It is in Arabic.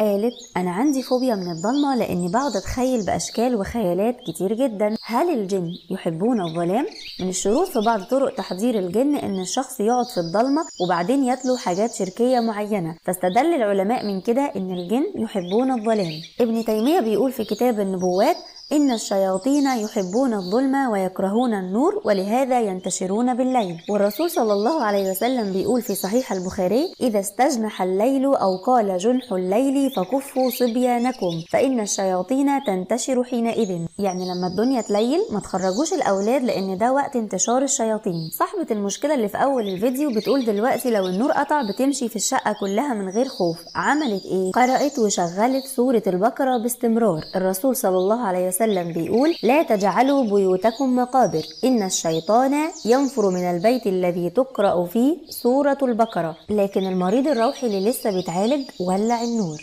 قالت: أنا عندي فوبيا من الضلمة لأني بقعد أتخيل بأشكال وخيالات كتير جدا. هل الجن يحبون الظلام؟ من الشروط في بعض طرق تحضير الجن إن الشخص يقعد في الضلمة وبعدين يتلو حاجات شركية معينة، فاستدل العلماء من كده إن الجن يحبون الظلام. ابن تيمية بيقول في كتاب النبوات: إن الشياطين يحبون الظلم ويكرهون النور ولهذا ينتشرون بالليل. والرسول صلى الله عليه وسلم بيقول في صحيح البخاري: إذا استجنح الليل أو قال جنح الليل فكفوا صبيانكم فإن الشياطين تنتشر حينئذ. يعني لما الدنيا تليل ما تخرجوش الأولاد لأن ده وقت انتشار الشياطين. صاحبة المشكلة اللي في أول الفيديو بتقول دلوقتي لو النور قطع بتمشي في الشقة كلها من غير خوف. عملت إيه؟ قرأت وشغلت سورة البقرة باستمرار. الرسول صلى الله عليه وسلم بيقول: لا تجعلوا بيوتكم مقابر، إن الشيطان ينفر من البيت الذي تقرأ فيه سورة البقرة. لكن المريض الروحي اللي لسه بيتعالج ولع النور.